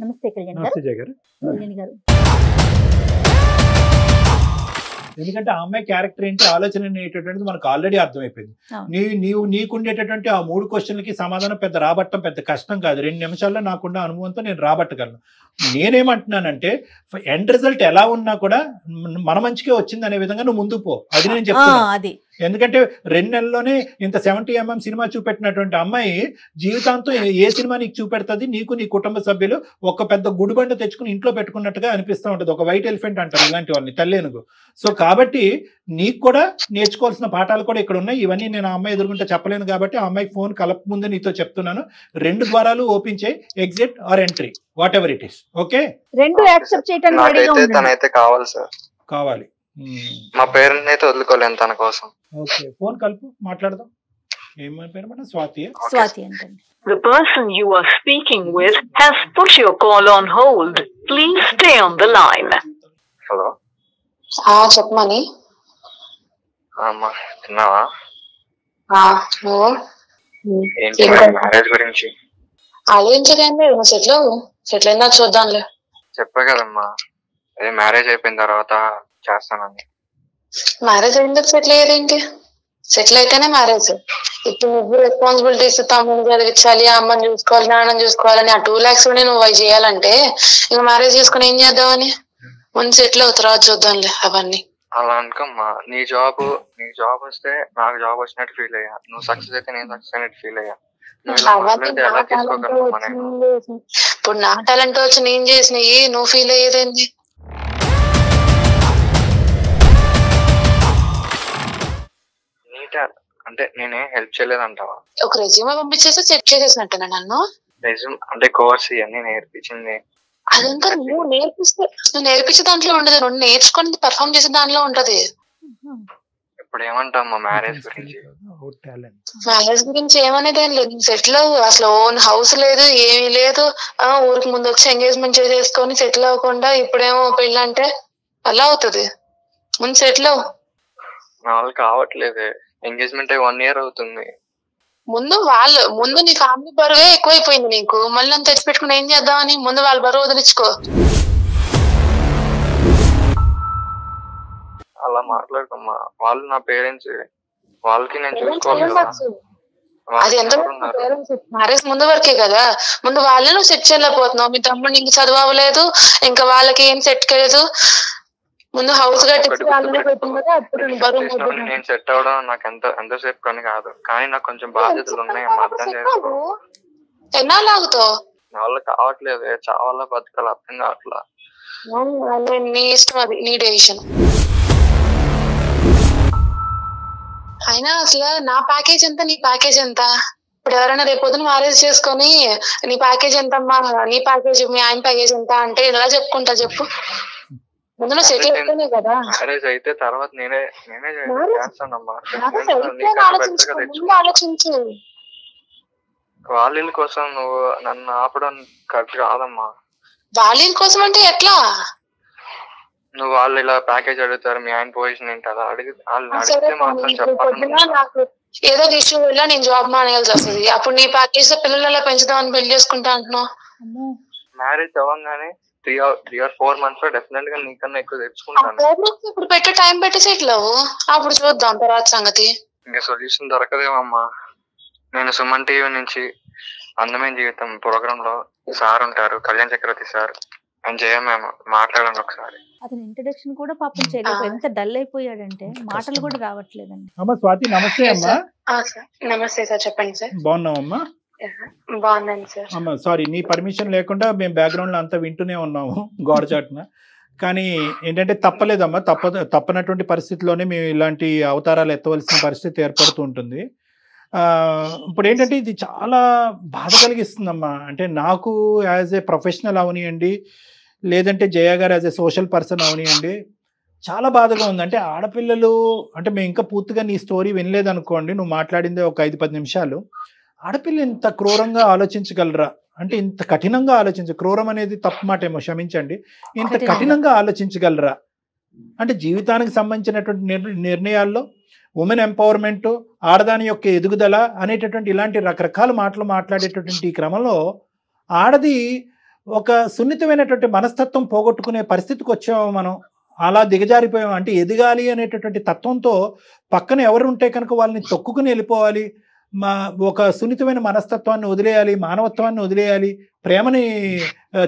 నమస్తే కళ్యాణ్ గారు. నమస్తే జయ గారు. కళ్యాణ్ గారు, ఎందుకంటే ఆ అమ్మాయి క్యారెక్టర్ ఏంటి, ఆలోచన అనేటటువంటిది మనకు ఆల్రెడీ అర్థమైపోయింది. నీకుండేటటువంటి ఆ 3 క్వశ్చన్లకి సమాధానం పెద్ద రాబట్టం పెద్ద కష్టం కాదు. 2 నిమిషాల్లో నాకున్న అనుభవంతో నేను రాబట్టగలను. నేనేమంటున్నానంటే ఎండ్ రిజల్ట్ ఎలా ఉన్నా కూడా మన మంచికే వచ్చింది అనే విధంగా నువ్వు ముందుకు పో. అది నేను చెప్తాను. ఎందుకంటే 2 నెలల్లోనే ఇంత 70mm సినిమా చూపెట్టినటువంటి అమ్మాయి జీవితాంతం ఏ సినిమా నీకు చూపెడుతుంది? నీకు నీ కుటుంబ సభ్యులు ఒక పెద్ద గుడిబండ తెచ్చుకుని ఇంట్లో పెట్టుకున్నట్టుగా అనిపిస్తూ ఉంటుంది. ఒక వైట్ ఎలిఫెంట్ అంటారు ఇలాంటి వాళ్ళని, తల్లేనుగు. సో కాబట్టి నీకు కూడా నేర్చుకోవాల్సిన పాఠాలు కూడా ఇక్కడ ఉన్నాయి. ఇవన్నీ నేను ఆ అమ్మాయి ఎదుర్కొంటే చెప్పలేను కాబట్టి ఆ అమ్మాయికి ఫోన్ కలప ముందు నీతో చెప్తున్నాను. 2 ద్వారాలు ఓపెన్ చేయి, exit or entry, whatever it is. Okay, 2 accept చేయడానికి తనైతే కావాలి సార్, కావాలి. మా పేరెంట్ అయితే వదులుకోలేను తన కోసం. ఓకే, ఫోన్ కలుపు, మాట్లాడదాం. ఏమని పేరు మేడం? స్వాతి. స్వాతి అంటండి. The person you are speaking with has put your call on hold. Please stay on the line. Hello, చెప్పమని. అమ్మా తిన్నావా? నువ్వు ఏంటి మ్యారేజ్ గురించి ఆలోచించకండి. నువ్వు సెటిల్ అయినా చూద్దాంలే. చెప్పా కదమ్మా, అదే మ్యారేజ్ అయిపోయిన తర్వాత చేస్తానని. మ్యారేజ్ అయింది, సెటిల్ అయ్యేదేంటి? సెటిల్ అయితేనే మ్యారేజ్. ఇప్పుడు నువ్వు రెస్పాన్సిబిలిటీస్, తమ్ముని చదివించాలి, అమ్మని చూసుకోవాలి, నాన్నని చూసుకోవాలని ఆ 2 lakhs నువ్వు అవి చేయాలంటే ఇంకా మ్యారేజ్ చేసుకుని ఏం చేద్దామని? ముందు సెటిల్ అవుతారా చూద్దాంలే అవన్నీ. అలా అనుకోమ్మా, నీ జాబ్ వస్తే నాకు జాబ్ వచ్చినట్టు ఫీల్ అయ్యా, నువ్వు సక్సెస్ అయితే నేను సక్సెస్ అయినట్టు ఫీల్ అయ్యా. ఇప్పుడు నా టాలెంట్ వచ్చి నేను చేసినవి నువ్వు ఫీల్ అయ్యేదేంటి? అంటే నేనే హెల్ప్ చేయలేదంటావా? ఒక రెజ్యూమే పంపించేసి సెట్ చేసేసినట్టున్నా నన్ను. రెజ్యూమ్ అంటే కోర్స్ ఇవన్నీ నేర్పించింది అదంతా నువ్వు నేర్పించే దాంట్లో ఉండదు, నువ్వు నేర్చుకుని పర్ఫార్మ్ చేసే దాంట్లో ఉంటది. ఇప్పుడు ఏమంటామ్మా మ్యారేజ్ గురించి? మ్యారేజ్ గురించి ఏమనేది ఏం లేదు. సెటిల్ అసలు ఓన్ హౌస్ లేదు, ఏమీ లేదు. ఊరికి ముందు వచ్చి ఎంగేజ్మెంట్ చేసేసుకొని సెటిల్ అవ్వకుండా ఇప్పుడేమో పెళ్ళి అంటే అలా అవుతుంది. ముందు సెటిల్ అవ్వు. నా వాళ్ళు కావట్లేదే, ఎంగేజ్మెంట్ 1 year అవుతుంది. ముందు నీ ఫ్యామిలీ బరువే ఎక్కువైపోయింది నీకు, మళ్ళీ అంత తెచ్చి పెట్టుకుని ఏం చేద్దామని? ముందు వాళ్ళ బరువు వదిలించుకో. అలా మాట్లాడుకోమ్మా, వాళ్ళు నా పేరెంట్స్, వాళ్ళకి నేను చూసుకోవాలి కదా. అది ఎంత మ్యారేజ్ ముందు వరకే కదా, ముందు వాళ్ళే నువ్వు సెట్ చేయలేకపోతున్నావు. మీ తమ్ముడు ఇంక చదువు అవ్వలేదు, ఇంకా వాళ్ళకి ఏం సెట్ కాలేదు. ముందు హౌస్ కట్టించి నేను సెట్ అవడం నాకు ఎంతసేపు కానీ కాదు, కానీ నాకు కొంచెం బాధ్యతలు ఉన్నాయి, అర్థం చేసుకో. ఎన్నాళ్ళాగుతావు? నా వల్ల కావట్లేదు, చావాలా బతకాలి అర్థం కావట్లా. నీ ఇష్టం, అది నీ డెసిషన్. అయినా అసలు నా ప్యాకేజ్ ఎంత, నీ ప్యాకేజ్ ఎంత? ఇప్పుడు ఎవరైనా రేపొద్దున మ్యారేజ్ చేసుకొని నీ ప్యాకేజ్ ఎంత అమ్మా, నీ ప్యాకేజ్, మీ ఆయన ప్యాకేజ్ ఎంత అంటే ఎలా చెప్పుకుంటా చెప్పు? ముందు సెటిల్ అయితేనే కదా. మ్యారేజ్ అయితే తర్వాత నేనే చేస్తానమ్మా. ఆలోచించు. వాళ్ళ కోసం నువ్వు నన్ను ఆపడం కరెక్ట్ కాదమ్మా. వాళ్ళ కోసం అంటే ఎట్లా? నువ్వు వాళ్ళు ఇలా ప్యాకేజ్ అడుగుతారు, మీ ఆయన పొజిషన్ ఏంటి అలా అడిగితే మాత్రం చెప్పాలి. నాకు ఏదో ఇష్యూ వల్ల నేను జాబ్ మానేయాల్సి వస్తుంది. అప్పుడు నీ ప్యాకేజ్ తో పిల్లలు ఎలా పెంచుదామని పెళ్లి చేసుకుంటా అంటున్నావు. మ్యారేజ్ అవ్వగానే 3 or 4 months లో డెఫినెట్ గా నీకన్నా ఎక్కువ తెచ్చుకుంటాను. ఇప్పుడు పెట్టే టైం పెట్టి సెటిల్ అవ్వు, అప్పుడు చూద్దాం తర్వాత సంగతి. ఇంకా సొల్యూషన్ దొరకదేమమ్మా. నేను సుమన్ టీవీ నుంచి అందమైన జీవితం ప్రోగ్రామ్ లో సార్ ఉంటారు, కళ్యాణ్ చక్రవర్తి సార్ అని జయ మేము మాట్లాడండి ఒకసారి. అతని ఇంట్రడక్షన్ కూడా పాపం చేయలేదు, ఎంత డల్ అయిపోయాడంటే మాటలు కూడా రావట్లేదండి. అమ్మా స్వాతి, నమస్తే అమ్మా. నమస్తే సార్, చెప్పండి సార్. బాగున్నావమ్మా? బాగున్నాను సార్. అమ్మా సారీ, నీ పర్మిషన్ లేకుండా మేము బ్యాక్గ్రౌండ్ లో అంతా వింటూనే ఉన్నాము గోడ చాటున. కానీ ఏంటంటే తప్పలేదమ్మా, తప్పనటువంటి పరిస్థితిలోనే మేము ఇలాంటి అవతారాలు ఎత్తవలసిన పరిస్థితి ఏర్పడుతూ ఉంటుంది. ఇప్పుడు ఏంటంటే ఇది చాలా బాధ కలిగిస్తుందమ్మా. అంటే నాకు యాజ్ ఏ ప్రొఫెషనల్ అవనియండి, లేదంటే జయ గారు యాజ్ ఏ సోషల్ పర్సన్ అవనియండి, చాలా బాధగా ఉంది. అంటే ఆడపిల్లలు అంటే మేము ఇంకా పూర్తిగా నీ స్టోరీ వినలేదనుకోండి, నువ్వు మాట్లాడిందే ఒక 5-10 నిమిషాలు. ఆడపిల్ల ఇంత క్రూరంగా ఆలోచించగలరా? అంటే ఇంత కఠినంగా క్రూరం అనేది తప్పు మాట ఏమో, క్షమించండి. ఇంత కఠినంగా ఆలోచించగలరా? అంటే జీవితానికి సంబంధించినటువంటి నిర్ణయాల్లో ఉమెన్ ఎంపవర్మెంట్, ఆడదాని యొక్క ఎదుగుదల అనేటటువంటి ఇలాంటి రకరకాల మాటలు మాట్లాడేటటువంటి ఈ క్రమంలో ఆడది ఒక సున్నితమైనటువంటి మనస్తత్వం పోగొట్టుకునే పరిస్థితికి వచ్చాము మనం. అలా దిగజారిపోయాం. అంటే ఎదగాలి అనేటటువంటి తత్వంతో పక్కన ఎవరు ఉంటే కనుక వాళ్ళని తొక్కుకుని వెళ్ళిపోవాలి, ఒక సున్నితమైన మనస్తత్వాన్ని వదిలేయాలి, మానవత్వాన్ని వదిలేయాలి, ప్రేమని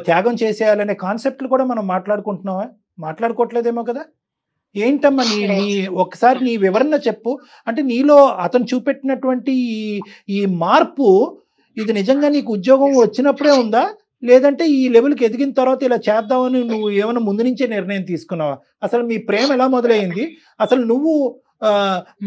త్యాగం చేసేయాలనే కాన్సెప్ట్లు కూడా మనం మాట్లాడుకుంటున్నావా? మాట్లాడుకోవట్లేదేమో కదా. ఏంటమ్మా నీ ఒకసారి నీ వివరణ చెప్పు. అంటే నీలో అతను చూపెట్టినటువంటి ఈ మార్పు ఇది నిజంగా నీకు ఉద్యోగం వచ్చినప్పుడే ఉందా, లేదంటే ఈ లెవెల్కి ఎదిగిన తర్వాత ఇలా చేద్దామని నువ్వు ఏమైనా ముందు నుంచే నిర్ణయం తీసుకున్నావా? అసలు మీ ప్రేమ ఎలా మొదలైంది? అసలు నువ్వు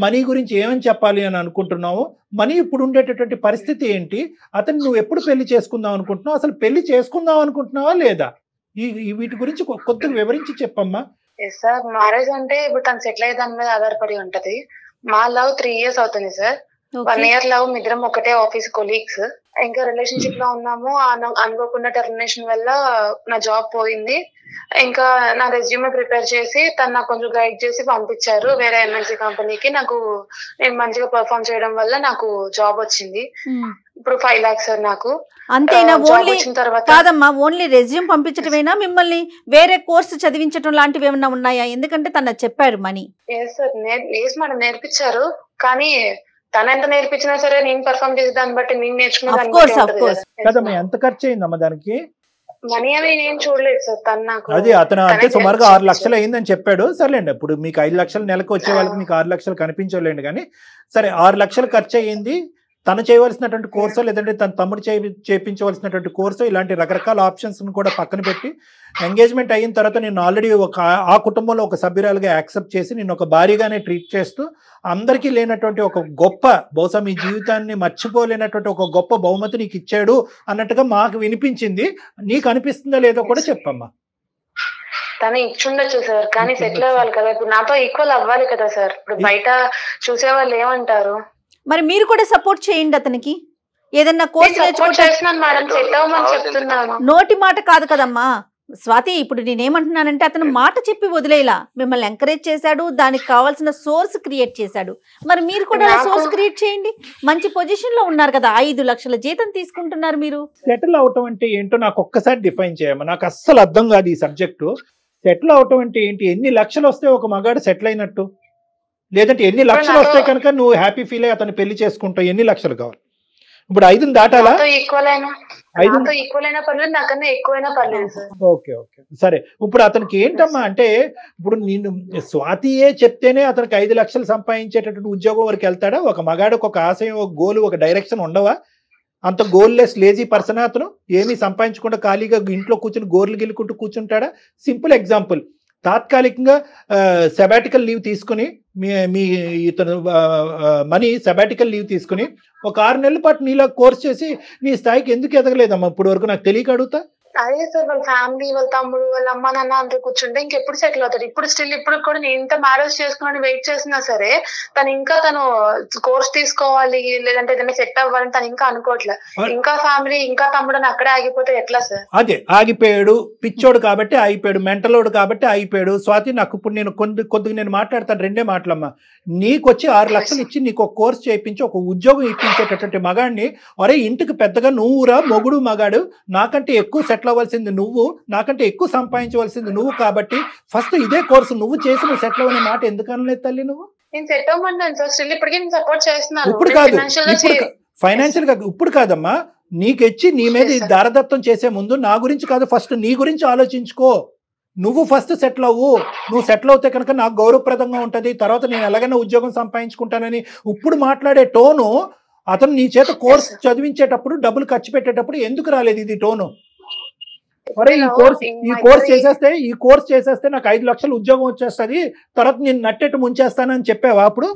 మనీ గురించి ఏమని చెప్పాలి అని అనుకుంటున్నావు? మనీ ఇప్పుడు ఉండేటటువంటి పరిస్థితి ఏంటి? అతను నువ్వు ఎప్పుడు పెళ్లి చేసుకుందాం అనుకుంటున్నావు? అసలు పెళ్లి చేసుకుందాం అనుకుంటున్నావా లేదా? వీటి గురించి కొద్దిగా వివరించి చెప్పమ్మా. సార్, మ్యారేజ్ అంటే ఇప్పుడు తను సెటిల్ అయ్యే దాని మీద ఆధారపడి ఉంటది. మా లవ్ 3 years అవుతుంది సార్. 1 year లవ్, ఇద్దరం ఒకటే ఆఫీస్ కొలీగ్స్. ఇంకా రిలేషన్షిప్ లో ఉన్నాము. అనుకోకుండా టెర్మినేషన్ వల్ల నా జాబ్ పోయింది. ఇంకా నా రెజ్యూమే ప్రిపేర్ చేసి తను నాకు కొంచెం గైడ్ చేసి పంపించారు వేరే ఎంఎన్సీ కంపెనీకి. నేను మంచిగా పర్ఫార్మ్ చేయడం వల్ల నాకు జాబ్ వచ్చింది. ఇప్పుడు 5 lakhs సార్ నాకు. అంతేనా? ఓన్లీ కాదమ్మా, ఓన్లీ రెజ్యూమ్ పంపించడమేనా? మిమ్మల్ని వేరే కోర్సు చదివించడం లాంటివి ఏమన్నా ఉన్నాయా? ఎందుకంటే తను చెప్పారు మనీ. సార్, మేడం నేర్పించారు. కానీ తను ఎంత నేర్పించినా సరే నేను పర్ఫార్మ్ చేసే దాన్ని బట్టి నేను నేర్చుకునే ఎంత ఖర్చు అయిందమ్మా దానికి? మనీ అవి నేను చూడలేదు సార్. తను నాకు అది అతను అంటే సుమారుగా 6 లక్షలు అయిందని చెప్పాడు. సరేలేండి, ఇప్పుడు మీకు 5 లక్షలు నెలకు వచ్చే వాళ్ళకి మీకు 6 లక్షలు కనిపించలేండి. కానీ సరే, 6 లక్షలు ఖర్చు అయ్యింది. తను చేయవలసినటువంటి కోర్సో లేదంటే తన తమ్ముడు చేయించవలసినటువంటి కోర్సో, ఇలాంటి రకరకాల ఆప్షన్స్ కూడా పక్కన పెట్టి ఎంగేజ్మెంట్ అయిన తర్వాత నేను ఆల్రెడీ ఆ కుటుంబంలో ఒక సభ్యురాలుగా యాక్సెప్ట్ చేసి నేను ఒక భారీగానే ట్రీట్ చేస్తూ అందరికీ లేనటువంటి ఒక గొప్ప, బహుశా మీ జీవితాన్ని మర్చిపోలేనటువంటి ఒక గొప్ప బహుమతి నీకు ఇచ్చాడు అన్నట్టుగా మాకు వినిపించింది. నీకు అనిపిస్తుందా లేదో కూడా చెప్పమ్మా. తను ఇచ్చుండొచ్చు సార్, కానీ సెటిల్ అవ్వాలి కదా. ఇప్పుడు నాతో ఈక్వల్ అవ్వాలి కదా సార్. ఇప్పుడు బయట చూసే వాళ్ళు ఏమంటారు? మరి మీరు కూడా సపోర్ట్ చేయండి అతనికి. ఏదన్నా కోర్సు నోటి మాట కాదు కదమ్మా స్వాతి. ఇప్పుడు నేనేమంటున్నానంటే అతను మాట చెప్పి వదిలేలా మిమ్మల్ని ఎంకరేజ్ చేశాడు, దానికి కావాల్సిన సోర్స్ క్రియేట్ చేశాడు. మరి మీరు కూడా సోర్స్ క్రియేట్ చేయండి. మంచి పొజిషన్ లో ఉన్నారు కదా, 5 లక్షల జీతం తీసుకుంటున్నారు మీరు. సెటిల్ అవటం అంటే ఏంటో నాకు ఒక్కసారి డిఫైన్ చేయమ్మా. నాకు అస్సలు అర్థం కాదు ఈ సబ్జెక్టు. సెటిల్ అవటం అంటే ఏంటి? ఎన్ని లక్షలు వస్తే ఒక మగాడు సెటిల్ అయినట్టు? లేదంటే ఎన్ని లక్షలు వస్తే కనుక నువ్వు హ్యాపీ ఫీల్ అయ్యి అతను పెళ్లి చేసుకుంటావు? ఎన్ని లక్షలు కావాలి? ఇప్పుడు 5 దాటాలా? ఓకే ఓకే సరే. ఇప్పుడు అతనికి ఏంటమ్మా అంటే, ఇప్పుడు నేను స్వాతియే చెప్తేనే అతనికి 5 లక్షలు సంపాదించేటటువంటి ఉద్యోగం వరకు వెళ్తాడా? ఒక మగాడికి ఒక ఆశయం, ఒక గోల్, ఒక డైరెక్షన్ ఉండవా? అంత గోల్లెస్ లేజీ పర్సన్ అతను? ఏమీ సంపాదించకుండా ఖాళీగా ఇంట్లో కూర్చుని గోర్లు గిల్లుకుంటూ కూర్చుంటాడా? సింపుల్ ఎగ్జాంపుల్, తాత్కాలికంగా సెబాటికల్ లీవ్ తీసుకుని మీ ఇతను మనీ సెబాటికల్ లీవ్ తీసుకుని ఒక 6 నెలల పాటు నీలా కోర్స్ చేసి నీ స్థాయికి ఎందుకు ఎదగలేదమ్మా ఇప్పుడు వరకు? నాకు తెలియక అడుగుతా. అదే సార్, వాళ్ళ ఫ్యామిలీ, వాళ్ళ తమ్ముడు, వాళ్ళ అమ్మ నాన్న అందరూ కూర్చుంటే ఇంకెప్పుడు సెటిల్ అవుతాడు? ఇప్పుడు కూడా నేను ఇంత మ్యారేజ్ చేసుకుని వెయిట్ చేసినా సరే తను కోర్స్ తీసుకోవాలి లేదంటే ఏదైనా సెట్ అవ్వాలని తను ఇంకా అనుకోవట్లేదు. ఇంకా ఫ్యామిలీ, ఇంకా తమ్ముడు అని అక్కడే ఆగిపోతే ఎట్లా సార్? అదే ఆగిపోయాడు. పిచ్చోడు కాబట్టి ఆగిపోయాడు, మెంటలోడు కాబట్టి ఆగిపోయాడు. స్వాతి, నాకు ఇప్పుడు నేను కొద్దిగా నేను మాట్లాడతాను. 2 మాటలమ్మా. నీకు వచ్చి 6 లక్షలు ఇచ్చి నీకు ఒక కోర్స్ చేయించి ఒక ఉద్యోగం ఇప్పించేటటువంటి మగాడిని, ఒరే ఇంటికి పెద్దగా నువ్వురా మొగుడు మగాడు, నాకంటే ఎక్కువ సెటిల్ అవ్వాల్సింది నువ్వు, నాకంటే ఎక్కువ సంపాదించవలసింది నువ్వు, కాబట్టి ఫస్ట్ ఇదే కోర్సు నువ్వు చేసి నువ్వు సెటిల్ అవ్వనే మాట ఎందుకు అనలేదు తల్లి నువ్వు? నేను సెట్ అవ్వమంటాను సార్. స్టిల్ ఇప్పటికీ నేను సపోర్ట్ చేస్తున్నాను. ఇప్పుడు కాదు, ఫైనాన్షియల్ గా ఇప్పుడు కాదమ్మా. నీకెచ్చి నీ మీద దారదత్తం చేసే ముందు నా గురించి కాదు, ఫస్ట్ నీ గురించి ఆలోచించుకో. నువ్వు ఫస్ట్ సెటిల్ అవ్వు. నువ్వు సెటిల్ అవుతే కనుక నాకు గౌరవప్రదంగా ఉంటుంది, తర్వాత నేను ఎలాగైనా ఉద్యోగం సంపాదించుకుంటానని ఇప్పుడు మాట్లాడే టోను అతను నీ చేత కోర్స్ చదివించేటప్పుడు డబ్బులు ఖర్చు పెట్టేటప్పుడు ఎందుకు రాలేదు ఇది టోను? అరే ఈ కోర్స్ చేసేస్తే నాకు 5 లక్షలు ఉద్యోగం వచ్చేస్తుంది, తర్వాత నేను నట్టెట్టు ముంచేస్తానని చెప్పావా అప్పుడు?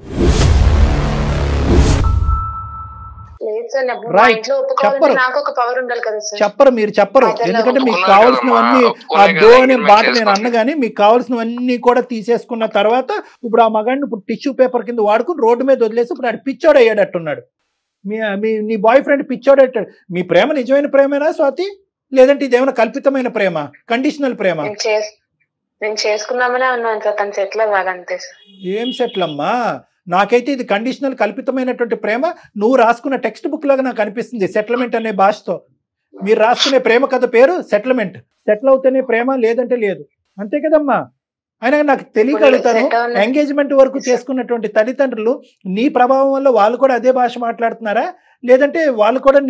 చెప్పరు, మీరు చెప్పరు. ఎందుకంటే మీకు కావాల్సినవన్నీ ఆ దో అనే మాట నేను అన్నగాని మీకు కావాల్సినవన్నీ కూడా తీసేసుకున్న తర్వాత ఇప్పుడు ఆ మగాడిని ఇప్పుడు టిష్యూ పేపర్ కింద వాడుకుని రోడ్డు మీద వదిలేసి ఇప్పుడు ఆడు పిచ్చోడు అయ్యాడట్టున్నాడు. నీ బాయ్ ఫ్రెండ్ పిచ్చోడు అట్టాడు. మీ ప్రేమ నిజమైన ప్రేమేనా స్వాతి, లేదంటే ఇదేమైనా కల్పితమైన ప్రేమ, కండిషనల్ ప్రేమ? నేను చేసుకున్నామనే ఉన్నాను సార్, తను సెటిల్ అవ్వాలంతే. ఏం సెటిల్ అమ్మా? నాకైతే ఇది కండిషనల్ కల్పితమైనటువంటి ప్రేమ. నువ్వు రాసుకున్న టెక్స్ట్ బుక్ లాగా నాకు అనిపిస్తుంది సెటిల్మెంట్ అనే భాషతో. మీరు రాసుకునే ప్రేమ కథ పేరు సెటిల్మెంట్. సెటిల్ అవుతేనే ప్రేమ, లేదంటే లేదు. అంతే కదమ్మా. అయినా నాకు తెలియగలుగుతాను, ఎంగేజ్మెంట్ వరకు చేసుకున్నటువంటి తల్లిదండ్రులు నీ ప్రభావం వల్ల వాళ్ళు కూడా అదే భాష మాట్లాడుతున్నారా, లేదంటే వాళ్ళు కూడా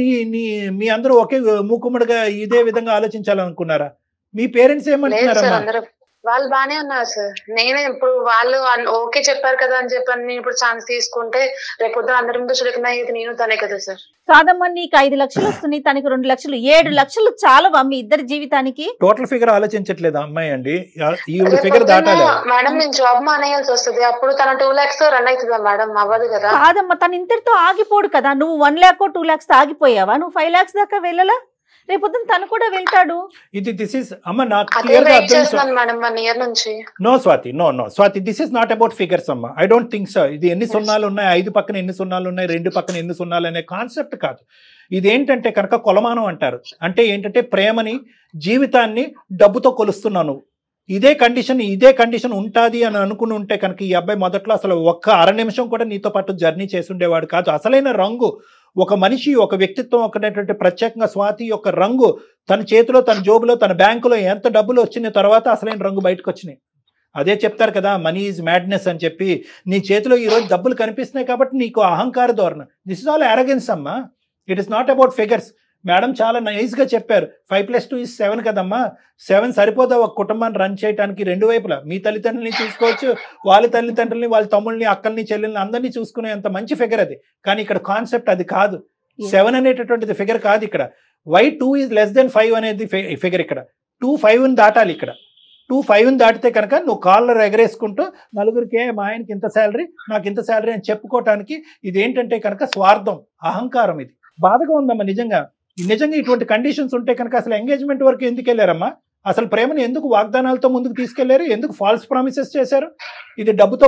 మీ అందరూ ఒకే మూకుమ్మడిగా ఇదే విధంగా ఆలోచించాలనుకున్నారా? మీ పేరెంట్స్ ఏమంటున్నారమ్మా? వాళ్ళు బానే ఉన్నారు సార్. నేనే ఇప్పుడు వాళ్ళు ఓకే చెప్పారు కదా అని చెప్పని నేను ఇప్పుడు ఛాన్స్ తీసుకుంటే రేపు పొద్దున అందరి ముందు చులకన అయ్యేది నేను తనే కదా సార్. కాదమ్మా, నీకు 5 లక్షలు వస్తున్నాయి, తనకి 2 లక్షలు, 7 లక్షలు చాలవా మీ ఇద్దరి జీవితానికి? టోటల్ ఫిగర్ ఆలోచించట్లేదు అమ్మాయి అండి, ఈ ఫిగర్ దాటాలి మేడం. నేను జాబ్ మానేయాల్సి వస్తుంది, అప్పుడు తన 2 lakhs తో రన్ అవుతుందా మేడం? అవ్వదు కదా. కాదమ్మా, తను ఇంతటితో ఆగిపోడు కదా. నువ్వు 1 lakh 2 lakhs ఆగిపోయావా? నువ్వు 5 lakhs దాకా వెళ్ళలా? రేపొద్దున తను కూడా వెళ్తాడు. దిస్ ఇస్ అమ్మ నాకు no Swathi, no Swathi, this is not about figures అమ్మ. I don't think so. ఇది ఎన్ని సున్నాలు ఉన్నాయి, 5 పక్కన ఎన్ని సున్నాలు ఉన్నాయి, 2 పక్కన ఎన్ని సున్నాలు అనే కాన్సెప్ట్ కాదు. ఇదేంటంటే కనుక కొలమానం అంటారు. అంటే ఏంటంటే ప్రేమని, జీవితాన్ని డబ్బుతో కొలుస్తున్నాను. ఇదే కండిషన్ ఉంటుంది అని అనుకుని ఉంటే కనుక ఈ అబ్బాయి మొదట్లో అసలు ఒక్క 1/2 నిమిషం కూడా నీతో పాటు జర్నీ చేసి ఉండేవాడు కాదు. అసలైన రంగు ఒక మనిషి, ఒక వ్యక్తిత్వం, ఒకటేటువంటి ప్రత్యేకంగా స్వాతి యొక్క రంగు తన చేతిలో, తన జోబులో, తన బ్యాంకులో ఎంత డబ్బులు వచ్చిన తర్వాత అసలైన రంగు బయటకు వచ్చినాయి. అదే చెప్తారు కదా, మనీ ఈజ్ మ్యాడ్నెస్ అని చెప్పి. నీ చేతిలో ఈరోజు డబ్బులు కనిపిస్తున్నాయి కాబట్టి నీకు అహంకార ధోరణ. దిస్ ఇస్ ఆల్ అరగెన్స్ అమ్మా. It is not about figures. Madam చాలా నైస్గా చెప్పారు, 5+2 = 7 కదమ్మా. 7 సరిపోదా ఒక కుటుంబాన్ని రన్ చేయడానికి? 2 వైపులా మీ తల్లిదండ్రులని చూసుకోవచ్చు, వాళ్ళ తల్లిదండ్రులని, వాళ్ళ తమ్ముళ్ళని, అక్కల్ని, చెల్లెల్ని అందరినీ చూసుకునే అంత మంచి ఫిగర్ అది. కానీ ఇక్కడ కాన్సెప్ట్ అది కాదు. 7 అనేటటువంటిది ఫిగర్ కాదు ఇక్కడ. వై 2 = 5 అనేది ఫిగర్ ఇక్కడ. 2 5ని దాటాలి ఇక్కడ. 2 5ని దాటితే కనుక నువ్వు కాళ్ళర్ ఎగరేసుకుంటూ నలుగురికి మా ఆయనకి ఇంత శాలరీ, నాకు ఇంత శాలరీ అని చెప్పుకోవటానికి ఇదేంటంటే కనుక స్వార్థం, అహంకారం. ఇది బాధగా ఉందమ్మా నిజంగా. ఇటువంటి కండిషన్స్ ఉంటే కనుక అసలు ఎంగేజ్మెంట్ వరకు ఎందుకు వెళ్ళారమ్మా? అసలు ప్రేమను ఎందుకు వాగ్దానాలతో ముందుకు తీసుకెళ్లారు? ఎందుకు ఫాల్స్ ప్రామిసెస్ చేశారు? ఇది డబ్బుతో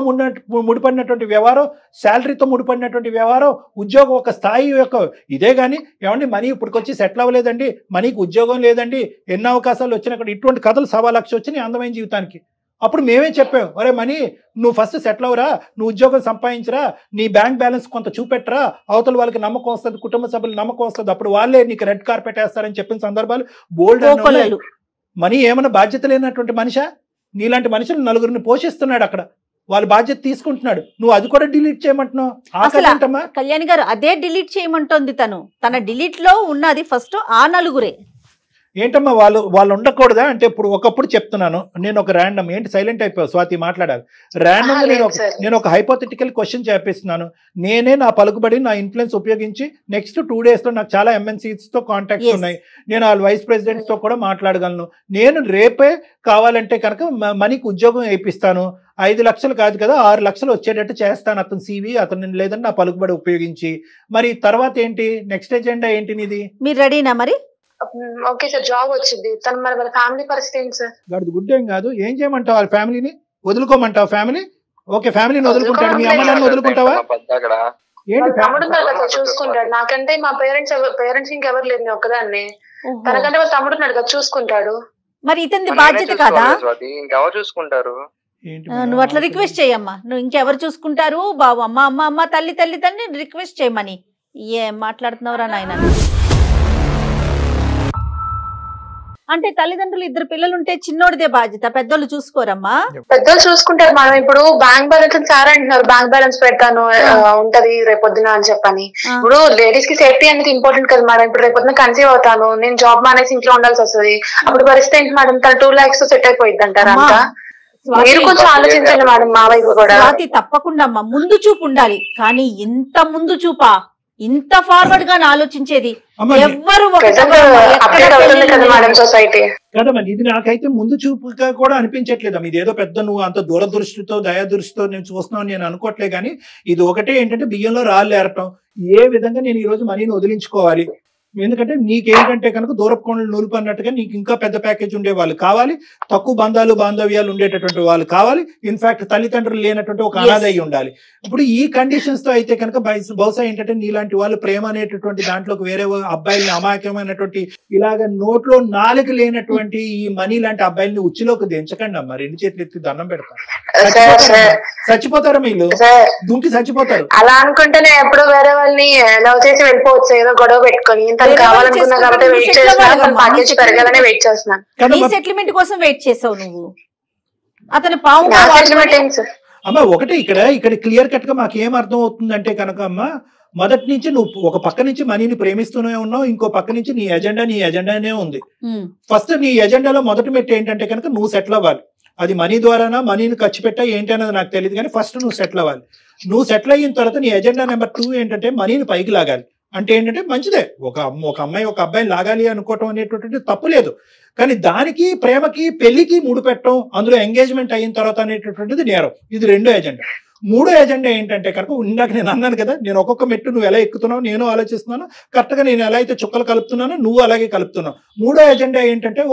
ముడిపడినటువంటి వ్యవహారం, శాలరీతో ముడిపడినటువంటి వ్యవహారం, ఉద్యోగం ఒక స్థాయి యొక్క ఇదే. కానీ ఏమండి మనీ ఇప్పటికొచ్చి సెటిల్ అవ్వలేదండి, మనీకి ఉద్యోగం లేదండి, ఎన్ని అవకాశాలు వచ్చినా ఇటువంటి కథలు 1.25 లక్షలు వచ్చినాయి అందమైన జీవితానికి. అప్పుడు మేమే చెప్పాం, ఒరే మనీ నువ్వు ఫస్ట్ సెటిల్ అవరా, నువ్వు ఉద్యోగం సంపాదించరా, నీ బ్యాంక్ బ్యాలెన్స్ కొంత చూపెట్టరా, అవతల వాళ్ళకి నమ్మకం వస్తుంది, కుటుంబ సభ్యులు నమ్మకం వస్తుంది, అప్పుడు వాళ్ళే నీకు రెడ్ కార్పెట్ వేస్తారని చెప్పిన సందర్భాలు బోల్డ్. మనీ ఏమైనా బాధ్యత లేనటువంటి మనిషా? నీలాంటి మనుషులు 4గురిని పోషిస్తున్నాడు అక్కడ, వాళ్ళ బాధ్యత తీసుకుంటున్నాడు. నువ్వు అది కూడా డిలీట్ చేయమంటున్నావు. కళ్యాణి గారు అదే డిలీట్ చేయమంటోంది తను. తన డిలీట్ లో ఉన్నది ఫస్ట్ ఆ 4గురే. ఏంటమ్మా వాళ్ళు ఉండకూడదా అంటే? ఇప్పుడు ఒకప్పుడు చెప్తున్నాను నేను, ఒక ర్యాండమ్ ఏంటి సైలెంట్ అయిపోయావు స్వాతి, మాట్లాడాలి. ర్యాండమ్ నేను ఒక హైపోథెటికల్ క్వశ్చన్ చేపిస్తున్నాను. నేనే నా పలుకుబడి, నా ఇన్ఫ్లుయెన్స్ ఉపయోగించి నెక్స్ట్ 2 days లో నాకు చాలా MNCs తో కాంటాక్ట్స్ ఉన్నాయి. నేను వాళ్ళ వైస్ ప్రెసిడెంట్స్ తో కూడా మాట్లాడగలను. నేను రేపే కావాలంటే కనుక మనీకి ఉద్యోగం వేయిస్తాను. 5 లక్షలు కాదు కదా, 6 లక్షలు వచ్చేటట్టు చేస్తాను అతని CV, అతను లేదని నా పలుకుబడి ఉపయోగించి. మరి తర్వాత ఏంటి, నెక్స్ట్ ఎజెండా ఏంటి నీది? మీరు రెడీనా మరి? ఓకే సార్, జాబ్ వచ్చింది. తను మరి వాళ్ళ ఫ్యామిలీ పరిస్థితి ఏంటి సార్? గాడి గుడ్ ఏం కాదు. ఏం చేయమంటావు? వాళ్ళ ఫ్యామిలీని వదులుకోమంటావు? ఫ్యామిలీ ఓకే, ఫ్యామిలీని వదులుకుంటాడు. మీ అమ్మ నాన్న వదులుకుంటావా? తమ్ముడు కదా చూసుకుంటాడు. నాకంటే మా పేరెంట్స్ ఇంకెవరు లేదు, నేను ఒక్కదాన్ని. తనకంటే వాళ్ళ తమ్ముడు ఉన్నాడు కదా, చూసుకుంటాడు. మరి ఇతని బాధ్యత కాదా? ఇంకెవరు చూసుకుంటారు? నువ్వు అట్లా రిక్వెస్ట్ చేయమ్మా. నువ్వు ఇంకెవరు చూసుకుంటారు బాబు, అమ్మ తల్లి రిక్వెస్ట్ చేయమని. ఏం మాట్లాడుతున్నావురా నాయన? అంటే తల్లిదండ్రులు 2 పిల్లలు ఉంటే చిన్నోడిదే బాధ్యత, పెద్దోళ్ళు చూసుకోరమ్మా? పెద్దోళ్ళు చూసుకుంటారు. మనం ఇప్పుడు బ్యాంక్ బ్యాలెన్స్ సార్ అంటున్నారు, బ్యాంక్ బ్యాలెన్స్ పెడతాను ఉంటది రేపొద్దున అని చెప్పని. ఇప్పుడు లేడీస్ కి సేఫ్టీ అనేది ఇంపార్టెంట్ కదా మేడం. ఇప్పుడు రేపొద్దున కన్సీవ్ అవుతాను, నేను జాబ్ మానేసి ఇంట్లో ఉండాల్సి వస్తుంది, అప్పుడు పరిస్థితి ఏంటి మేడం? తను 2 lakhs తో సెట్ అయిపోయింది అంటారా? అంతా మీరు కొంచెం ఆలోచించండి మేడం, మా వైపు కూడా. తప్పకుండా అమ్మా, ముందు చూపు ఉండాలి. కానీ ఇంత ముందు చూపా, ఇంత ఫార్వర్డ్ గా ఆలోచించేది ఎవ్వరు కదమ్మా. ఇది నాకైతే ముందు చూపుగా కూడా అనిపించట్లేదు. ఇది ఏదో పెద్ద నువ్వు అంత దూరదృష్టితో దయాదృష్టితో నేను చూస్తున్నావు నేను అనుకోవట్లే. కానీ ఇది ఒకటే ఏంటంటే బియ్యంలో రాళ్ళు ఏరటం. ఏ విధంగా నేను ఈ రోజు మనీని వదిలించుకోవాలి? ఎందుకంటే నీకేంటంటే కనుక దూరపు కొండలు నూలుపు అన్నట్టుగా నీకు ఇంకా పెద్ద ప్యాకేజ్ ఉండే వాళ్ళు కావాలి, తక్కువ బాంధవ్యాలు ఉండేటటువంటి వాళ్ళు కావాలి, ఇన్ఫాక్ట్ తల్లిదండ్రులు లేనటువంటి ఒక అనాథ అయి ఉండాలి. ఇప్పుడు ఈ కండిషన్స్ తో అయితే కనుక బహుశా ఏంటంటే నీలాంటి వాళ్ళు ప్రేమ అనేటటువంటి దాంట్లోకి వేరే అబ్బాయిల్ని, అమాయకమైనటువంటి ఇలాగ నోట్లో నాలుగు లేనటువంటి ఈ మనీ లాంటి అబ్బాయిల్ని ఉచ్చిలోకి దించకండి అమ్మా. 2 చేతులు ఎత్తి దండం పెడతారు. చచ్చిపోతారు వీళ్ళు, దుంకి చచ్చిపోతారు. అలా అనుకుంటే నేను ఎప్పుడు వేరే వాళ్ళని లవ్ చేసి వెళ్ళిపోవచ్చు, ఏదో గొడవ పెట్టుకొని. ఇంత తను వేరే వాళ్ళు కావాలనుకున్నా కాబట్టి చేసుకుంటే వెయిట్ నువ్వు చేస్తున్నా, settle తన అవ్వాలమ్మా. ప్యాకేజ్ నీ పెరగాలని settlement- వెయిట్ చేస్తున్నాను. నీ కదమ్మా సెటిల్మెంట్ కోసం వెయిట్ చేసావు నువ్వు. అతని పాము నా సెటిల్మెంట్ ఏంటి సార్? అమ్మ ఒకటే ఇక్కడ క్లియర్ కట్ గా మాకు ఏం అర్థం అవుతుందంటే కనుక అమ్మ, మొదటి నుంచి నువ్వు ఒక పక్క నుంచి మనీని ప్రేమిస్తూనే ఉన్నావు, ఇంకో పక్క నుంచి నీ ఎజెండానే ఉంది. ఫస్ట్ నీ ఎజెండాలో మొదటి మెట్టు ఏంటంటే కనుక నువ్వు సెటిల్ అవ్వాలి. అది మనీ ద్వారానా, మనీని ఖర్చు పెట్టా ఏంటి అన్నది నాకు తెలియదు, కానీ ఫస్ట్ నువ్వు సెటిల్ అవ్వాలి. నువ్వు సెటిల్ అయిన తర్వాత నీ ఎజెండా నెంబర్ 2 ఏంటంటే మనీని పైకి లాగాలి. అంటే ఏంటంటే మంచిదే, ఒక అమ్మాయి ఒక అబ్బాయిని లాగాలి అనుకోవటం అనేటువంటిది తప్పు లేదు, కానీ దానికి ప్రేమకి పెళ్లికి ముడిపెట్టడం, అందులో ఎంగేజ్మెంట్ అయిన తర్వాత అనేటటువంటిది నేరం. ఇది రెండో ఎజెండా. మూడో ఎజెండా ఏంటంటే కనుక ఇందాక నేను అన్నాను కదా, నేను ఒక్కొక్క మెట్టు నువ్వు ఎలా ఎక్కుతున్నావు నేను ఆలోచిస్తున్నాను, కరెక్ట్ గా నేను ఎలా అయితే చుక్కలు కలుపుతున్నానో నువ్వు అలాగే కలుపుతున్నావు. మూడో ఎజెండా ఏంటంటే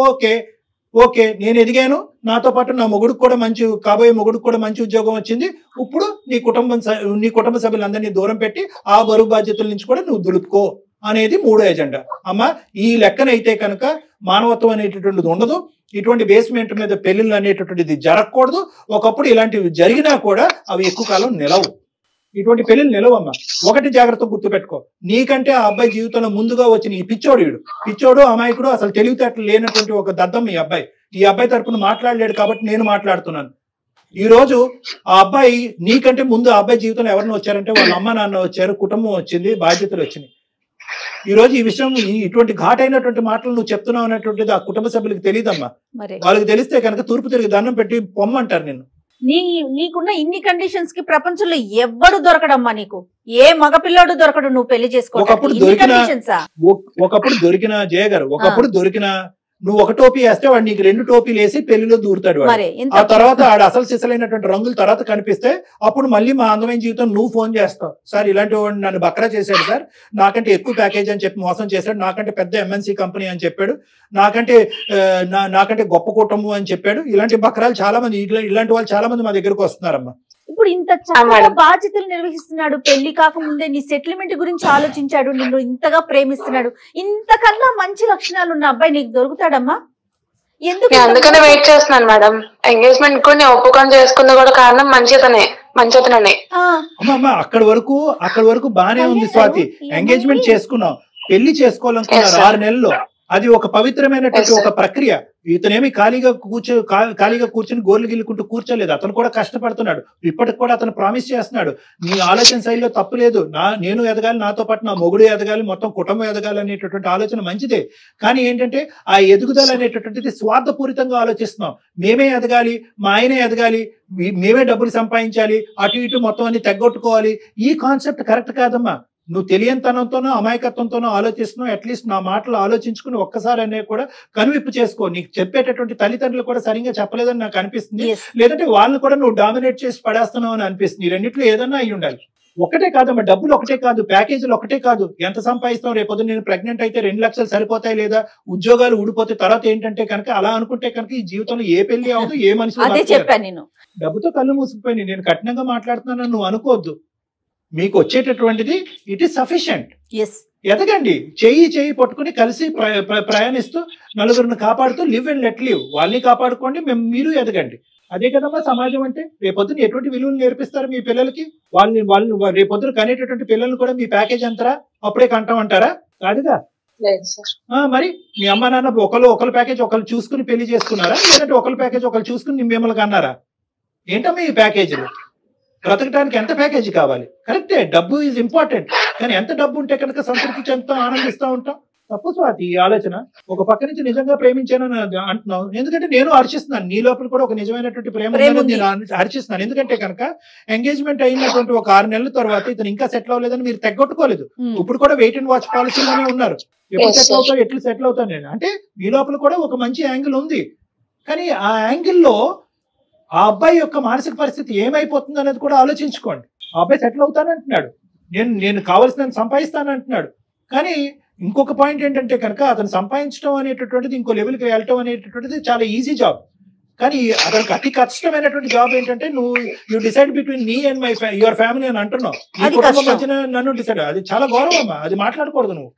ఓకే నేను ఎదిగాను, నాతో పాటు నా మొగుడికి కూడా కాబోయే మొగుడికి కూడా మంచి ఉద్యోగం వచ్చింది, ఇప్పుడు నీ కుటుంబ సభ్యులందరినీ దూరం పెట్టి ఆ బరువు బాధ్యతల నుంచి కూడా నువ్వు దులుపుకో అనేది మూడో ఎజెండా. అమ్మ ఈ లెక్కనైతే కనుక మానవత్వం అనేటటువంటిది ఉండదు, ఇటువంటి బేస్మెంట్ మీద పెళ్లిళ్ళు అనేటటువంటిది జరగకూడదు. ఒకప్పుడు ఇలాంటివి జరిగినా కూడా అవి ఎక్కువ కాలం నిలవు, ఇటువంటి పెళ్లిళ్ళు నిలవమ్మా. ఒకటి జాగ్రత్త గుర్తుపెట్టుకో, నీకంటే ఆ అబ్బాయి జీవితంలో ముందుగా వచ్చిన ఈ పిచ్చోడు అమాయకుడు, అసలు తెలివితేటలు లేనటువంటి ఒక దద్దం ఈ అబ్బాయి తరపున మాట్లాడలేడు కాబట్టి నేను మాట్లాడుతున్నాను. ఈ రోజు ఆ అబ్బాయి నీకంటే ముందు ఆ అబ్బాయి జీవితంలో ఎవరిని వచ్చారంటే వాళ్ళ అమ్మ నాన్న వచ్చారు, కుటుంబం వచ్చింది, బాధ్యతలు వచ్చినాయి. ఈ రోజు ఈ విషయం ఇటువంటి ఘాటైనటువంటి మాటలు నువ్వు చెప్తున్నావు అనేటువంటిది ఆ కుటుంబ సభ్యులకు తెలియదమ్మా. వాళ్ళకి తెలిస్తే కనుక తూర్పు తిరిగి దండం పెట్టి పొమ్మంటారు నిన్ను. నీకున్న ఇన్ని కండిషన్స్ కి ప్రపంచంలో ఎవ్వడు దొరకడమ్మా, నీకు ఏ మగపిల్లోడు దొరకడు నువ్వు పెళ్లి చేసుకోవడానికి. ఒకప్పుడు దొరికిన జయ గారు, ఒకప్పుడు దొరికిన నువ్వు ఒక టోపీ వేస్తే వాడు నీకు 2 టోపీలు వేసి పెళ్లిలో దూరుతాడు. ఆ తర్వాత ఆడ అసలు సిసలైనటువంటి రంగుల తర్వాత కనిపిస్తే అప్పుడు మళ్ళీ మా అందమైన జీవితం నువ్వు ఫోన్ చేస్తావు, సార్ ఇలాంటి వాడు నన్ను బక్రా చేశాడు సార్, నాకంటే ఎక్కువ ప్యాకేజ్ అని చెప్పి మోసం చేశాడు, నాకంటే పెద్ద ఎంఎన్సీ కంపెనీ అని చెప్పాడు, నాకంటే గొప్ప కుటుంబం అని చెప్పాడు. ఇలాంటి బక్రాలు చాలా మంది, ఇలాంటి వాళ్ళు చాలా మంది మా దగ్గరకు వస్తున్నారమ్మా. ఇప్పుడు ఇంత చక్కగా బాధ్యతలు నిర్వహిస్తున్నాడు, పెళ్లి కాకముందే నీ సెటిల్మెంట్ గురించి ఆలోచించాడు, నిన్ను ఇంతగా ప్రేమిస్తున్నాడు, ఇంతకన్నా మంచి లక్షణాలు ఉన్న అబ్బాయి నీకు దొరుకుతాడమ్మా? ఎందుకు? అందుకనే వెయిట్ చేస్తున్నాను మేడం. ఎంగేజ్మెంట్ కూడా ఒప్పుకొని చేసుకుంది కూడా కారణం మంచితనే. అక్కడి వరకు బానే ఉంది స్వాతి. ఎంగేజ్మెంట్ చేసుకున్నావు, పెళ్లి చేసుకోవాలనుకున్నారు 6 నెలల్లో, అది ఒక పవిత్రమైనటువంటి ఒక ప్రక్రియ. ఇతనేమి ఖాళీగా కూర్చొని గోర్లు గిల్లుకుంటూ కూర్చోలేదు, అతను కూడా కష్టపడుతున్నాడు. ఇప్పటికి కూడా అతను ప్రామిస్ చేస్తున్నాడు, నీ ఆలోచన శైలిలో తప్పు లేదు, నేను ఎదగాలి, నాతో పాటు నా మొగుడు ఎదగాలి, మొత్తం కుటుంబం ఎదగాలి అనేటటువంటి ఆలోచన మంచిదే. కానీ ఏంటంటే ఆ ఎదుగుదల అనేటటువంటిది స్వార్థపూరితంగా ఆలోచిస్తున్నాం. మేమే ఎదగాలి, మా ఆయనే ఎదగాలి, మేమే డబ్బులు సంపాదించాలి, అటు ఇటు మొత్తం అన్ని తగ్గొట్టుకోవాలి. ఈ కాన్సెప్ట్ కరెక్ట్ కాదమ్మా. నువ్వు తెలియనితనంతోనో అమాయకత్వంతోనో ఆలోచిస్తున్నావు. అట్లీస్ట్ నా మాటలు ఆలోచించుకుని ఒక్కసారి అనే కూడా కనువిప్పు చేసుకో. నీకు చెప్పేటటువంటి తల్లిదండ్రులు కూడా సరిగ్గా చెప్పలేదని నాకు అనిపిస్తుంది, లేదంటే వాళ్ళని కూడా నువ్వు డామినేట్ చేసి పడేస్తున్నావు అని అనిపిస్తుంది. ఈ రెండిట్లో ఏదన్నా అయి ఉండాలి. ఒకటే కాదమ్మా, డబ్బులు ఒకటే కాదు, ప్యాకేజీలు ఒకటే కాదు, ఎంత సంపాదిస్తావు, రేపొద్దు నేను ప్రెగ్నెంట్ అయితే 2 లక్షలు సరిపోతాయి, లేదా ఉద్యోగాలు ఊడిపోతే తర్వాత ఏంటంటే కనుక అలా అనుకుంటే కనుక ఈ జీవితంలో ఏ పెళ్లి అవ్వదు, ఏ మనిషి. డబ్బుతో కళ్ళు మూసుకుపోయింది. నేను కఠినంగా మాట్లాడుతున్నాను నువ్వు అనుకోవద్దు. మీకు వచ్చేటటువంటిది ఇట్ ఈస్ సఫిషియంట్. ఎదగండి, చెయ్యి పట్టుకుని కలిసి ప్రయాణిస్తూ నలుగురిని కాపాడుతూ లివ్ అండ్ లెట్ లివ్. వాళ్ళని కాపాడుకోండి, మీరు ఎదగండి. అదే కదమ్మా సమాజం అంటే. రేపొద్దున ఎటువంటి విలువలు నేర్పిస్తారు మీ పిల్లలకి? వాళ్ళు రేపొద్దున కనేటటువంటి పిల్లల్ని కూడా మీ ప్యాకేజ్ అంటారా, అప్పుడే కంటామంటారా? కాదుగా. మరి మీ అమ్మ నాన్న ఒకళ్ళ ప్యాకేజ్ ఒకళ్ళు చూసుకుని పెళ్లి చేసుకున్నారా, లేదంటే ఒకళ్ళ ప్యాకేజ్ ఒకళ్ళు చూసుకుని మిమ్మల్ని అన్నారా? ఏంటమ్మా ఈ ప్యాకేజీలు? బ్రతకడానికి ఎంత ప్యాకేజీ కావాలి? కరెక్టే, డబ్బు ఈజ్ ఇంపార్టెంట్, కానీ ఎంత డబ్బు ఉంటే కనుక సంతృప్తి చెందుతాం, ఆనందిస్తూ ఉంటాం. తప్పు స్వాతి ఈ ఆలోచన. ఒక పక్క నుంచి నిజంగా ప్రేమించానని అంటున్నావు, ఎందుకంటే నేను హర్షిస్తున్నాను, నీ లోపల కూడా ఒక నిజమైనటువంటి ప్రేమ నేను హర్షిస్తున్నాను. ఎందుకంటే కనుక ఎంగేజ్మెంట్ అయినటువంటి ఒక 6 నెలల తర్వాత ఇతను ఇంకా సెటిల్ అవ్వలేదని మీరు తెగొట్టుకోలేదు. ఇప్పుడు కూడా వెయిట్ అండ్ వాచ్ పాలసీలోనే ఉన్నారు. ఎప్పుడు సెటిల్ అవుతావు, ఎట్లు సెటిల్ అవుతాను నేను అంటే నీ లోపల కూడా ఒక మంచి యాంగిల్ ఉంది. కానీ ఆ యాంగిల్లో ఆ అబ్బాయి యొక్క మానసిక పరిస్థితి ఏమైపోతుంది అనేది కూడా ఆలోచించుకోండి. ఆ అబ్బాయి సెటిల్ అవుతానంటున్నాడు, నేను కావాల్సినంత సంపాదిస్తానంటున్నాడు. కానీ ఇంకొక పాయింట్ ఏంటంటే కనుక అతను సంపాదించడం అనేటటువంటిది, ఇంకో లెవెల్కి వెళ్ళటం అనేటటువంటిది చాలా ఈజీ జాబ్. కానీ అతనికి అతి కష్టమైనటువంటి జాబ్ ఏంటంటే you decide between me and your family అని అంటున్నావు. ఈ కుటుంబం మధ్యన నన్ను డిసైడ్, అది చాలా గౌరవమ్మా, అది మాట్లాడకూడదు నువ్వు.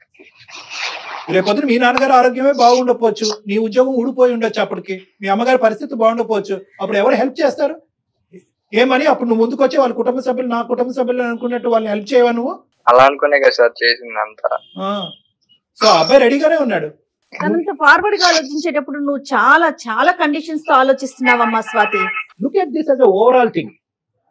రేపొద్దున మీ నాన్నగారు ఆరోగ్యమే బాగుండకపోవచ్చు, నీ ఉద్యోగం ఊడిపోయి ఉండొచ్చు, అప్పటికి మీ అమ్మగారి పరిస్థితి బాగుండకపోవచ్చు. అప్పుడు ఎవరు హెల్ప్ చేస్తారు? ఏమని అప్పుడు నువ్వు ముందుకు వచ్చి వాళ్ళ కుటుంబ సభ్యులు నా కుటుంబ సభ్యులు అనుకున్నట్టు వాళ్ళని హెల్ప్ చేయవా నువ్వు? అలా అనుకునే కదా సార్ చేసింది అంతా. సో ఆ అబ్బాయి రెడీగానే ఉన్నాడు. తనంత ఫార్వర్డ్ గా ఆలోచించేటప్పుడు నువ్వు చాలా చాలా కండిషన్స్ తో ఆలోచిస్తున్నావమ్మా Swathi. Look at this as a overall thing.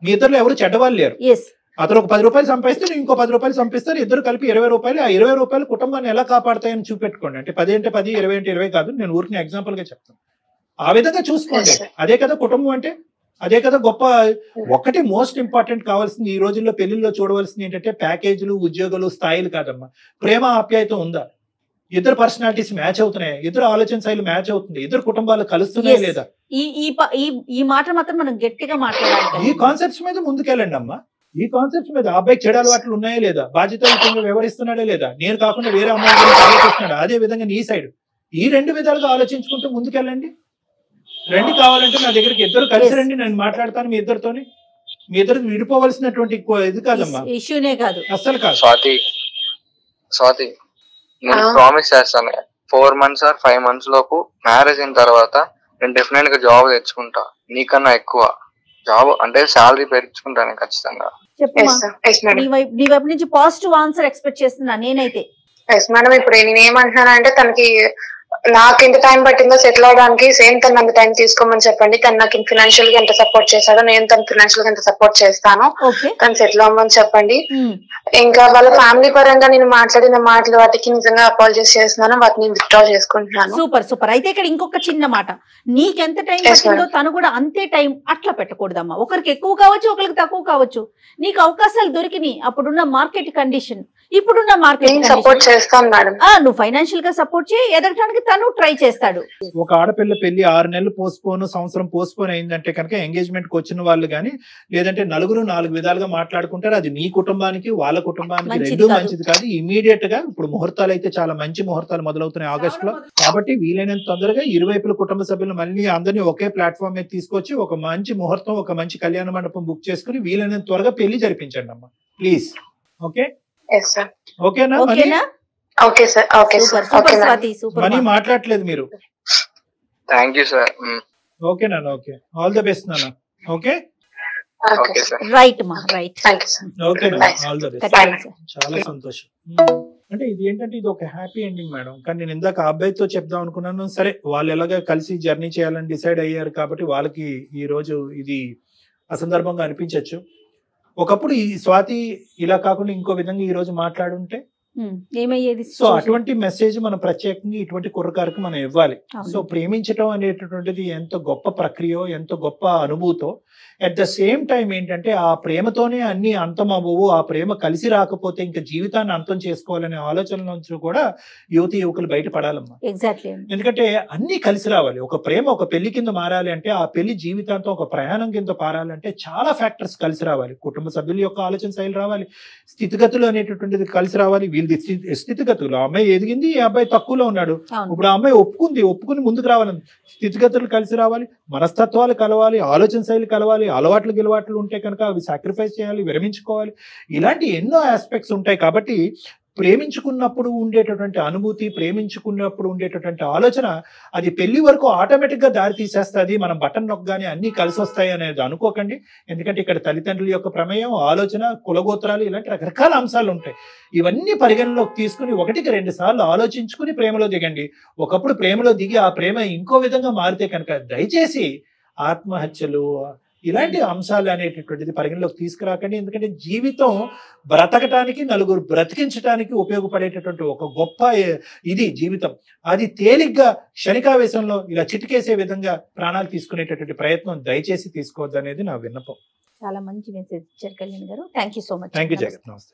మీ ఇద్దరు ఎవరు చెడ్డవాళ్ళు లేరు. ఎస్, అతను ఒక 10 రూపాయలు సంపాదిస్తే నువ్వు ఇంకో 10 రూపాయలు సంపిస్తారు, ఇద్దరు కలిపి 20 రూపాయలు. ఆ 20 రూపాయలు కుటుంబాన్ని ఎలా కాపాడతాయని చూపెట్టుకోండి. అంటే 10 అంటే 10, 20 అంటే 20 కాదు, నేను ఊరికి ఎగ్జాంపుల్ గా చెప్తాను. ఆ విధంగా చూసుకోండి. అదే కదా కుటుంబం అంటే, అదే కదా గొప్ప. ఒకటి మోస్ట్ ఇంపార్టెంట్ కావాల్సింది ఈ రోజుల్లో పెళ్లిల్లో చూడవలసింది ఏంటంటే ప్యాకేజీలు, ఉద్యోగాలు, స్థాయిలు కాదమ్మా. ప్రేమ, ఆప్యాయత ఉందా? ఇద్దరు పర్సనాలిటీస్ మ్యాచ్ అవుతున్నాయి, ఇద్దరు ఆలోచన శైలి మ్యాచ్ అవుతుంది, ఇద్దరు కుటుంబాలు కలుస్తున్నాయి లేదా? ఈ మాట మాత్రం మనం గట్టిగా మాట్లాడాలి. ఈ కాన్సెప్ట్స్ మీద ముందుకెళ్ళండి అమ్మా. ఈ కాన్సెప్ట్స్ మీద అబ్బాయికి చెడు అలవాట్లు ఉన్నాయా లేదా, బాధ్యతయుతంగా వ్యవహరిస్తున్నాడా లేదా, నేను కాకుండా వేరే అమ్మాయి గురించి ఆలోచిస్తున్నాడా, అదే విధంగా నీ సైడ్. ఈ 2 విధాలుగా ఆలోచించుకుంటూ ముందుకెళ్ళండి. రండి, కావాలంటే నా దగ్గరికి ఇద్దరు కలిసి రండి, నేను మాట్లాడతాను మీ ఇద్దరితోని. మీ ఇద్దరు విడిపోవలసినటువంటి ఇది కాదమ్మా, ఇష్యూనే కాదు, అస్సలు కాదు. స్వాతి నేను ప్రామిస్ చేస్తాను, 4 months or 5 months లోపు మ్యారేజ్ అయిన తర్వాత నేను డెఫినెట్ గా జాబ్ తెచ్చుకుంటా. నీకన్నా ఎక్కువ జాబ్ అంటే శాలరీ పెంచుకుంటాను ఖచ్చితంగా. చెప్పమ్మా, నీ వైపు నుంచి పాజిటివ్ ఆన్సర్ ఎక్స్పెక్ట్ చేస్తున్నా నేనైతే. ఎస్ మేడం, ఇప్పుడు నేను ఏమంటున్నానంటే తనకి నాకు ఎంత టైం పట్టిందో సెటిల్ అవడానికి సేమ్ తను అంత టైం తీసుకోమని చెప్పండి. తను నాకు ఫినాన్షియల్ గా ఎంత సపోర్ట్ చేశాడో నేను తను ఫినాన్షియల్ గా ఎంత సపోర్ట్ చేస్తాను. తను సెటిల్ అవ్వమని చెప్పండి. ఇంకా వాళ్ళ ఫ్యామిలీ పరంగా నేను మాట్లాడిన మాటలు వాటికి నిజంగా అపాలజైస్ చేస్తున్నాను, వాటిని విత్డ్రా చేసుకుంటున్నాను. Super super. అయితే ఇక్కడ ఇంకొక చిన్న మాట, నీకెంత టైం పట్టిందో తను కూడా అంతే టైం అట్లా పెట్టకూడదమ్మా. ఒకరికి ఎక్కువ కావచ్చు, ఒకరికి తక్కువ కావచ్చు. నీకు అవకాశాలు దొరికినాయి అప్పుడున్న మార్కెట్ కండిషన్, ఇప్పుడున్న మార్కెట్ సపోర్ట్ చేస్తాను మేడం. నువ్వు ఫైనాన్షియల్ గా సపోర్ట్ చేయి, ఎదగటానికి తను ట్రై చేస్తాడు. ఒక ఆడపిల్ల పెళ్లి 6 నెలలు పోస్ట్పోన్, సంవత్సరం పోస్ట్పోన్ అయిందంటే కనుక ఎంగేజ్మెంట్ కి వచ్చిన వాళ్ళు కానీ లేదంటే నలుగురు 4 విధాలుగా మాట్లాడుకుంటారు. అది మీ కుటుంబానికి వాళ్ళ కుటుంబానికి రెండూ మంచిది కాదు. ఇమీడియట్ గా ఇప్పుడు ముహూర్తాలు అయితే చాలా మంచి ముహూర్తాలు మొదలవుతున్నాయి ఆగస్ట్ లో. కాబట్టి వీలైనంత తొందరగా ఇరువైపుల కుటుంబ సభ్యులు మళ్ళీ అందరినీ ఒకే ప్లాట్ఫామ్ మీద తీసుకొచ్చి ఒక మంచి ముహూర్తం, ఒక మంచి కళ్యాణ మండపం బుక్ చేసుకుని వీలైనంత త్వరగా పెళ్లి జరిపించండి అమ్మా, ప్లీజ్. ఓకే ఓకేనా? Okay sir, okay sir, okay money మాట్లాడలేదు మీరు. Thank you sir. ఓకే నాన్న, ఓకే, ఆల్ ద బెస్ట్ నాన్న. ఓకే రైట్ మా రైట్. ఓకే నాన్న, ఆల్ ద బెస్ట్. చాలా సంతోషం. అంటే ఇది ఏంటంటే ఇది ఒక హ్యాపీ ఎండింగ్ మేడం. కానీ నేను ఇందాక అబ్బాయితో చెప్దాం అనుకున్నాను. సరే, వాళ్ళు ఎలాగ కలిసి జర్నీ చేయాలని డిసైడ్ అయ్యారు కాబట్టి వాళ్ళకి ఈ రోజు ఇది అసందర్భంగా అనిపించవచ్చు. ఒకప్పుడు ఈ స్వాతి ఇలా కాకుండా ఇంకో విధంగా ఈ రోజు మాట్లాడుంటే ఏమయ్యేది? సో అటువంటి మెసేజ్ మనం ప్రత్యేకంగా ఇటువంటి కుర్రకారికి మనం ఇవ్వాలి. సో ప్రేమించడం అనేటటువంటిది ఎంత గొప్ప ప్రక్రియ, ఎంత గొప్ప అనుభూతో, అట్ ద సేమ్ టైం ఏంటంటే ఆ ప్రేమతోనే అన్ని అంతం అవ్వవు. ఆ ప్రేమ కలిసి రాకపోతే ఇంకా జీవితాన్ని అంతం చేసుకోవాలనే ఆలోచన నుంచి కూడా యువతి యువకులు బయటపడాలమ్మా. ఎగ్జాక్ట్లీ. ఎందుకంటే అన్ని కలిసి రావాలి. ఒక ప్రేమ ఒక పెళ్లి కింద మారాలి అంటే, ఆ పెళ్లి జీవితాంతం ఒక ప్రయాణం కింద పారాలంటే చాలా ఫ్యాక్టర్స్ కలిసి రావాలి. కుటుంబ సభ్యుల యొక్క ఆలోచన శైలి రావాలి, స్థితిగతులు అనేటటువంటిది కలిసి రావాలి. వీళ్ళది స్థితిగతులు, ఆ అమ్మాయి ఎదిగింది, ఈ అబ్బాయి తక్కువలో ఉన్నాడు. ఇప్పుడు ఆ అమ్మాయి ఒప్పుకుని ముందుకు రావాలని స్థితిగతులు కలిసి రావాలి, మనస్తత్వాలు కలవాలి, ఆలోచన శైలి కలవాలి, అలవాట్లు గిలవాట్లు ఉంటే కనుక అవి సాక్రిఫైస్ చేయాలి, విరమించుకోవాలి. ఇలాంటి ఎన్నో ఆస్పెక్ట్స్ ఉంటాయి. కాబట్టి ప్రేమించుకున్నప్పుడు ఉండేటటువంటి అనుభూతి, ప్రేమించుకున్నప్పుడు ఉండేటటువంటి ఆలోచన అది పెళ్లి వరకు ఆటోమేటిక్ గా దారి తీసేస్తుంది. మనం బటన్ నొక్కగానే అన్ని కలిసి వస్తాయి అనేది అనుకోకండి. ఎందుకంటే ఇక్కడ తల్లిదండ్రుల యొక్క ప్రమేయం, ఆలోచన, కులగోత్రాలు, ఇలాంటి రకరకాల అంశాలు ఉంటాయి. ఇవన్నీ పరిగణలోకి తీసుకుని 1-2 సార్లు ఆలోచించుకుని ప్రేమలో దిగండి. ఒకప్పుడు ప్రేమలో దిగి ఆ ప్రేమ ఇంకో విధంగా మారితే కనుక దయచేసి ఆత్మహత్యలు ఇలాంటి అంశాలు అనేటటువంటిది పరిగణలోకి తీసుకురాకండి. ఎందుకంటే జీవితం బ్రతకటానికి, నలుగురు బ్రతికించడానికి ఉపయోగపడేటటువంటి ఒక గొప్ప ఇది జీవితం. అది తేలిగ్గా క్షణికావేశంలో ఇలా చిటికేసే విధంగా ప్రాణాలు తీసుకునేటటువంటి ప్రయత్నం దయచేసి తీసుకోవద్దు అనేది నా విన్నపం. చాలా మంచి మెసేజ్ ఇచ్చారు కళ్యాణ్ గారు. Thank you so much. Thank you జగత్. నమస్తే.